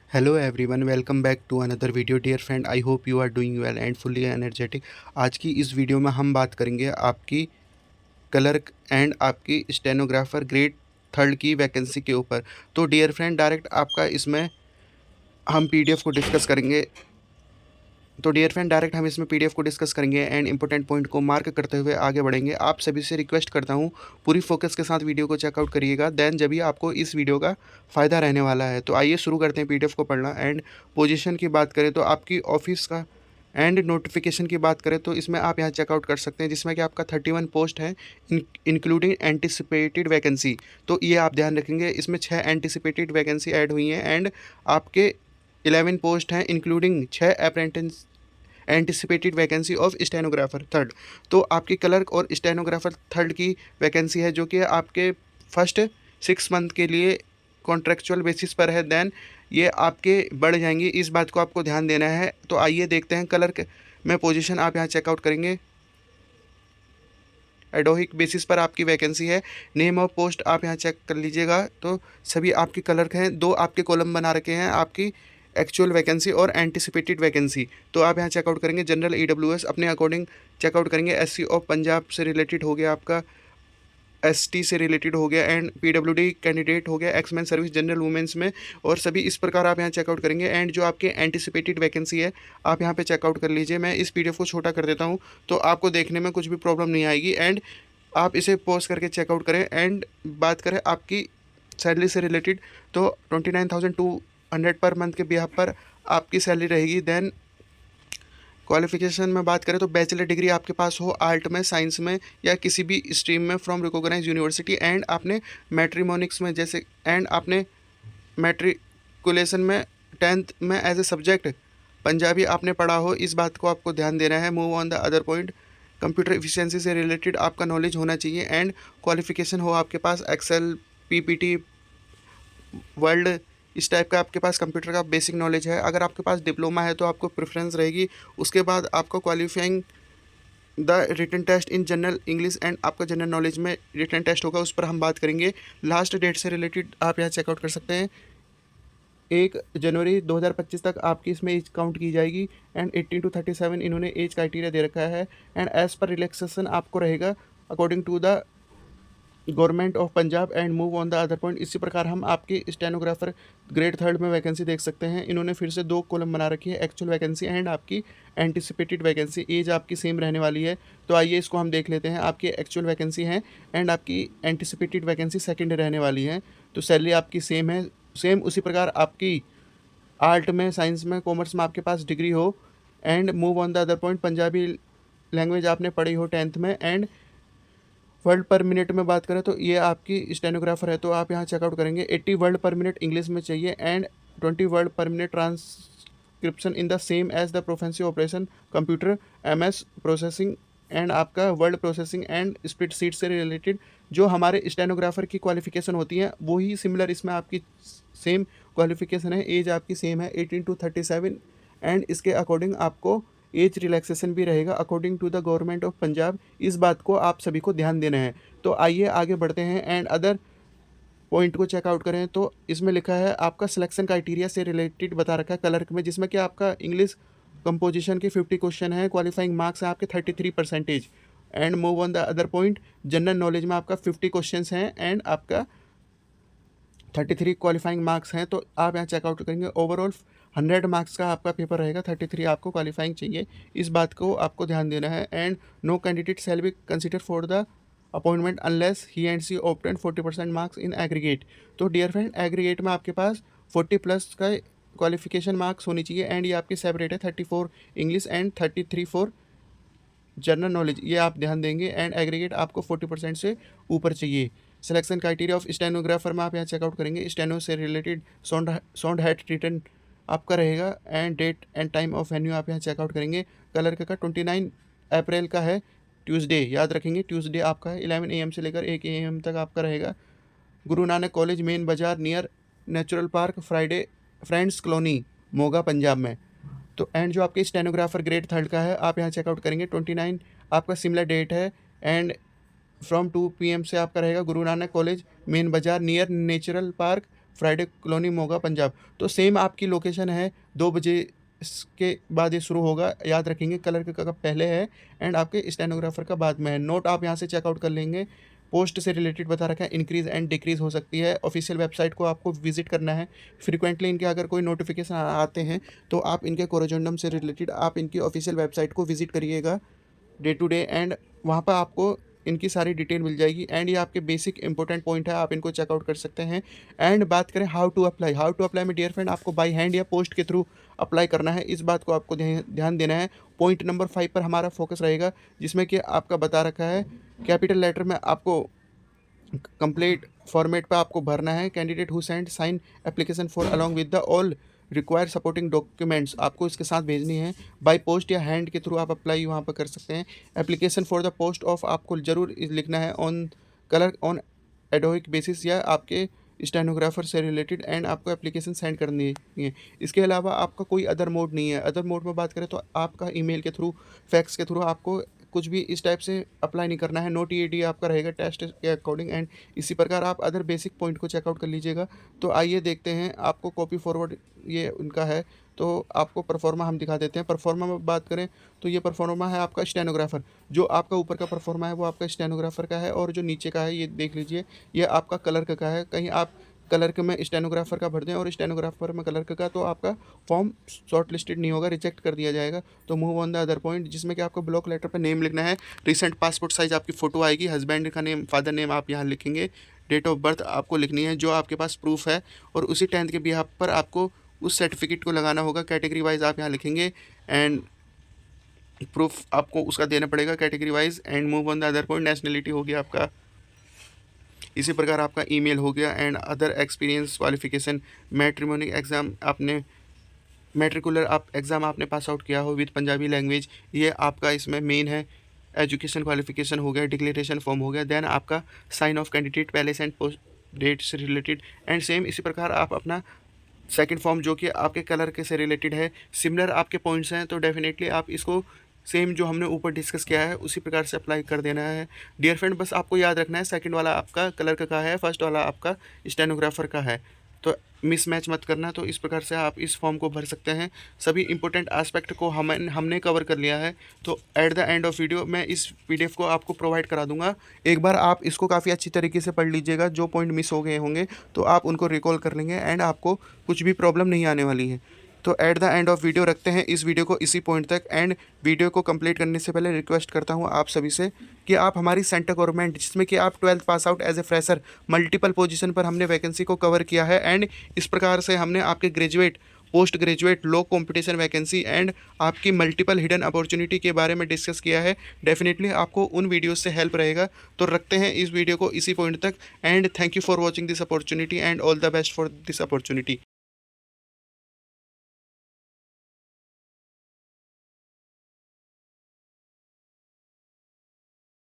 Hello everyone, welcome back to another video. Dear friend, I hope you are doing well and fully energetic. आज की इस video में हम बात करेंगे आपकी क्लर्क एंड आपकी स्टेनोग्राफर ग्रेड थर्ड की वैकेंसी के ऊपर। तो डियर फ्रेंड, डायरेक्ट आपका इसमें हम पीडीएफ को डिस्कस करेंगे। डायरेक्ट हम इसमें पीडीएफ को डिस्कस करेंगे एंड इंपॉर्टेंट पॉइंट को मार्क करते हुए आगे बढ़ेंगे। आप सभी से रिक्वेस्ट करता हूँ, पूरी फोकस के साथ वीडियो को चेकआउट करिएगा, देन जब भी आपको इस वीडियो का फ़ायदा रहने वाला है। तो आइए शुरू करते हैं पीडीएफ को पढ़ना। एंड पोजीशन की बात करें तो आपकी ऑफिस का एंड नोटिफिकेशन की बात करें तो इसमें आप यहाँ चेकआउट कर सकते हैं, जिसमें कि आपका 31 पोस्ट है इंक्लूडिंग एंटिसिपेटेड वैकेंसी। तो ये आप ध्यान रखेंगे, इसमें 6 एंटिसिपेटेड वैकेंसी ऐड हुई हैं एंड आपके 11 पोस्ट हैं including 6 apprentice anticipated vacancy of stenographer third. तो आपकी क्लर्क और स्टेनोग्राफर थर्ड की वैकेंसी है, जो कि आपके फर्स्ट 6 मंथ के लिए कॉन्ट्रेक्चुअल बेसिस पर है। देन ये आपके बढ़ जाएंगी, इस बात को आपको ध्यान देना है। तो आइए देखते हैं क्लर्क में पोजीशन आप यहाँ चेकआउट करेंगे। एडोहिक बेसिस पर आपकी वैकेंसी है। नेम ऑफ पोस्ट आप यहाँ चेक कर लीजिएगा। तो सभी आपके क्लर्क हैं, दो आपके कॉलम बना रखे हैं, आपकी एक्चुअल वैकेंसी और एंटिसिपेटेड वैकेंसी। तो आप यहाँ चेकआउट करेंगे। जनरल ईडब्ल्यूएस अपने अकॉर्डिंग चेकआउट करेंगे। एससी ऑफ पंजाब से रिलेटेड हो गया, आपका एसटी से रिलेटेड हो गया एंड पीडब्ल्यूडी कैंडिडेट हो गया, एक्समैन सर्विस जनरल वुमेंस में, और सभी इस प्रकार आप यहाँ चेकआउट करेंगे। एंड जो आपके एंटिसिपेटेड वैकेंसी है आप यहाँ पे चेकआउट कर लीजिए। मैं इस पीडीएफ को छोटा कर देता हूँ तो आपको देखने में कुछ भी प्रॉब्लम नहीं आएगी एंड आप इसे पॉज करके चेकआउट करें। एंड बात करें आपकी सैलरी से रिलेटेड तो 29,200 पर मंथ के बिहाफ पर आपकी सैलरी रहेगी। देन क्वालिफिकेशन में बात करें तो बैचलर डिग्री आपके पास हो आर्ट में, साइंस में या किसी भी स्ट्रीम में फ्रॉम रिकॉग्नाइज यूनिवर्सिटी, एंड आपने मैट्रिमोनिक्स में जैसे एंड आपने मैट्रिकुलेशन में 10th में एज ए सब्जेक्ट पंजाबी आपने पढ़ा हो, इस बात को आपको ध्यान देना है। Move on the other point, computer efficiency से रिलेटेड आपका नॉलेज होना चाहिए एंड क्वालिफिकेशन हो आपके पास एक्सेल, पीपीटी, वर्ल्ड, इस टाइप का आपके पास कंप्यूटर का बेसिक नॉलेज है। अगर आपके पास डिप्लोमा है तो आपको प्रेफरेंस रहेगी। उसके बाद आपको qualifying the written test in general English and आपका जनरल नॉलेज में रिटन टेस्ट होगा, उस पर हम बात करेंगे। लास्ट डेट से रिलेटेड आप यहाँ चेकआउट कर सकते हैं। 1 जनवरी 2025 तक आपकी इसमें एज काउंट की जाएगी एंड 18 to 37 इन्होंने एज क्राइटेरिया दे रखा है। एंड एज पर रिलैक्सेशन आपको रहेगा according to the government of Punjab and move on the other point. इसी प्रकार हम आपके स्टेनोग्राफर ग्रेड थर्ड में वैकेंसी देख सकते हैं। इन्होंने फिर से 2 कॉलम बना रखी है, एक्चुअल वैकेंसी एंड आपकी एंटिसिपेटेड वैकेंसी। एज आपकी सेम रहने वाली है, तो आइए इसको हम देख लेते हैं। आपकी एक्चुअल वैकेंसी है एंड आपकी एंटिसिपेटेड वैकेंसी सेकेंड रहने वाली है। तो सैलरी आपकी सेम है, सेम उसी प्रकार आपकी आर्ट में, साइंस में, कॉमर्स में आपके पास डिग्री हो and move on the other point, Punjabi language आपने पढ़ी हो 10th में। एंड वर्ड पर मिनट में बात करें तो ये आपकी स्टेनोग्राफर है, तो आप यहाँ चेकआउट करेंगे। 80 वर्ड पर मिनट इंग्लिश में चाहिए and 20 word per minute transcription in the same as the proficiency operation computer MS processing and आपका word processing and spreadsheet से रिलेटेड जो हमारे स्टेनोग्राफर की क्वालिफिकेशन होती है वही सिमिलर इसमें आपकी सेम क्वालिफिकेशन है। एज आपकी सेम है 18 to 37 एंड इसके अकॉर्डिंग आपको एज रिलैक्सेशन भी रहेगा according to the government of Punjab. इस बात को आप सभी को ध्यान देना है। तो आइए आगे बढ़ते हैं एंड अदर पॉइंट को चेकआउट करें। तो इसमें लिखा है आपका सिलेक्शन क्राइटेरिया से रिलेटेड बता रखा है क्लर्क में, जिसमें कि आपका इंग्लिश कंपोजिशन के 50 क्वेश्चन है, क्वालिफाइंग मार्क्स हैं आपके 33% and move on the other point, general knowledge में आपका 50 क्वेश्चन हैं एंड आपका 33 क्वालिफाइंग मार्क्स हैं। तो आप यहाँ चेकआउट करेंगे। ओवरऑल 100 मार्क्स का आपका पेपर रहेगा, 33 आपको क्वालिफाइंग चाहिए, इस बात को आपको ध्यान देना है। And no candidate shall be consider for the appointment unless he and she obtain 40% marks in aggregate. तो डियर फ्रेंड, एग्रीगेट में आपके पास 40+ का क्वालिफिकेशन मार्क्स होनी चाहिए एंड ये आपकी सेपरेट है 34 English and 33 for general knowledge, ये आप ध्यान देंगे। एंड एग्रीगेट आपको 40% से ऊपर चाहिए। सिलेक्शन क्राइटेरिया ऑफ स्टेनोग्राफर में आप यहाँ चेकआउट करेंगे। स्टेनो से रिलेटेड साउंड हैड रिटन आपका रहेगा and date and time of venue आप यहाँ चेकआउट करेंगे। क्लर्क का 29 अप्रैल का है, ट्यूसडे, याद रखेंगे ट्यूसडे आपका है। 11 AM से लेकर 1 AM तक आपका रहेगा। गुरु नानक कॉलेज, मेन बाजार, near natural park, Friday friends colony, Moga, Punjab में। तो एंड जो आपके स्टेनोग्राफर ग्रेड थर्ड का है आप यहाँ चेकआउट करेंगे। 29 आपका सिमिलर डेट है एंड फ्रॉम 2 PM से आपका रहेगा गुरु नानक कॉलेज, मेन बाजार, near natural park, Friday colony Moga Punjab. तो सेम आपकी लोकेशन है, 2 बजे इसके बाद ये शुरू होगा, याद रखेंगे। कलर का पहले है एंड आपके स्टेनोग्राफर का बाद में है। नोट आप यहाँ से चेकआउट कर लेंगे। पोस्ट से रिलेटेड बता रखा है, इंक्रीज़ एंड डिक्रीज़ हो सकती है। ऑफिशियल वेबसाइट को आपको विजिट करना है। फ्रीक्वेंटली इनके अगर कोई नोटिफिकेशन आते हैं तो आप इनके कोरोजोंडम से रिलेटेड आप इनकी ऑफिशियल वेबसाइट को विजिट करिएगा डे टू डे, एंड वहाँ पर आपको इनकी सारी डिटेल मिल जाएगी। एंड ये आपके बेसिक इंपॉर्टेंट पॉइंट है, आप इनको चेकआउट कर सकते हैं। एंड बात करें हाउ टू अप्लाई में डियर फ्रेंड, आपको बाई हैंड या पोस्ट के थ्रू अप्लाई करना है, इस बात को आपको ध्यान देना है। पॉइंट नंबर 5 पर हमारा फोकस रहेगा, जिसमें कि आपका बता रखा है कैपिटल लेटर में आपको कंप्लीट फॉर्मेट पर आपको भरना है। Candidate who send sign application for along with the all require supporting documents आपको इसके साथ भेजनी है। बाय पोस्ट या हैंड के थ्रू आप अप्लाई वहाँ पर कर सकते हैं। Application for the post of आपको ज़रूर लिखना है on colour on ad hoc basis या आपके स्टेनोग्राफर से रिलेटेड, एंड आपको एप्लीकेशन सेंड करनी है। इसके अलावा आपका कोई अदर मोड नहीं है। अदर मोड में बात करें तो आपका ईमेल के थ्रू, फैक्स के थ्रू आपको कुछ भी इस टाइप से अप्लाई नहीं करना है। नो टीएडी आपका रहेगा टेस्ट के अकॉर्डिंग, एंड इसी प्रकार आप अदर बेसिक पॉइंट को चेकआउट कर लीजिएगा। तो आइए देखते हैं, आपको कॉपी फॉरवर्ड ये उनका है, तो आपको परफॉर्मा हम दिखा देते हैं। परफॉर्मा में बात करें तो ये परफॉर्मा है आपका स्टेनोग्राफर। जो आपका ऊपर का परफॉर्मा है वो आपका स्टेनोग्राफर का है, और जो नीचे का है ये देख लीजिए, ये आपका क्लर्क का है। कहीं आप क्लर्क में स्टेनोग्राफर का भर दें और स्टेनोग्राफर में क्लर्क का, तो आपका फॉर्म शॉर्ट लिस्टेड नहीं होगा, रिजेक्ट कर दिया जाएगा। तो move on the other point, जिसमें कि आपको ब्लॉक लेटर पर नेम लिखना है। रिसेंट पासपोर्ट साइज आपकी फ़ोटो आएगी, हस्बैंड का नेम, फादर नेम आप यहाँ लिखेंगे। डेट ऑफ बर्थ आपको लिखनी है जो आपके पास प्रूफ है, और उसी 10th के बिहाफ पर आपको उस सर्टिफिकेट को लगाना होगा। कैटेगरी वाइज आप यहाँ लिखेंगे, एंड प्रूफ आपको उसका देना पड़ेगा category wise. And move on the other point, nationality हो गया आपका, इसी प्रकार आपका ईमेल हो गया। And other experience, qualification, matrimony exam आपने, मैट्रिकुलर आप एग्ज़ाम आपने पास आउट किया हो विद पंजाबी लैंग्वेज, ये आपका इसमें मेन है। एजुकेशन क्वालिफिकेशन हो गया, डिक्लेरेशन फॉर्म हो गया। देन आपका sign off candidate, palace and post date से रिलेटेड, एंड सेम इसी प्रकार आप अपना सेकंड फॉर्म जो कि आपके कलर के से रिलेटेड है। सिमिलर आपके पॉइंट्स हैं, तो डेफिनेटली आप इसको सेम जो हमने ऊपर डिस्कस किया है उसी प्रकार से अप्लाई कर देना है। डियर फ्रेंड, बस आपको याद रखना है सेकंड वाला आपका कलर का है, फर्स्ट वाला आपका स्टेनोग्राफर का है, तो मिसमैच मत करना। तो इस प्रकार से आप इस फॉर्म को भर सकते हैं। सभी इंपॉर्टेंट एस्पेक्ट को हमने कवर कर लिया है। तो at the end of video मैं इस पीडीएफ को आपको प्रोवाइड करा दूंगा। एक बार आप इसको काफ़ी अच्छी तरीके से पढ़ लीजिएगा। जो पॉइंट मिस हो गए होंगे तो आप उनको रिकॉल कर लेंगे, एंड आपको कुछ भी प्रॉब्लम नहीं आने वाली है। तो at the end of video रखते हैं इस वीडियो को इसी पॉइंट तक। एंड वीडियो को कंप्लीट करने से पहले रिक्वेस्ट करता हूं आप सभी से कि आप हमारी सेंटर गवर्नमेंट, जिसमें कि आप 12th pass out as a fresher, multiple position पर हमने वैकेंसी को कवर किया है। एंड इस प्रकार से हमने आपके graduate, post graduate, low competition vacancy and आपकी मल्टीपल हिडन अपॉर्चुनिटी के बारे में डिस्कस किया है। डेफिनेटली आपको उन वीडियोस से हेल्प रहेगा। तो रखते हैं इस वीडियो को इसी पॉइंट तक, and thank you for watching this opportunity and all the best for this opportunity.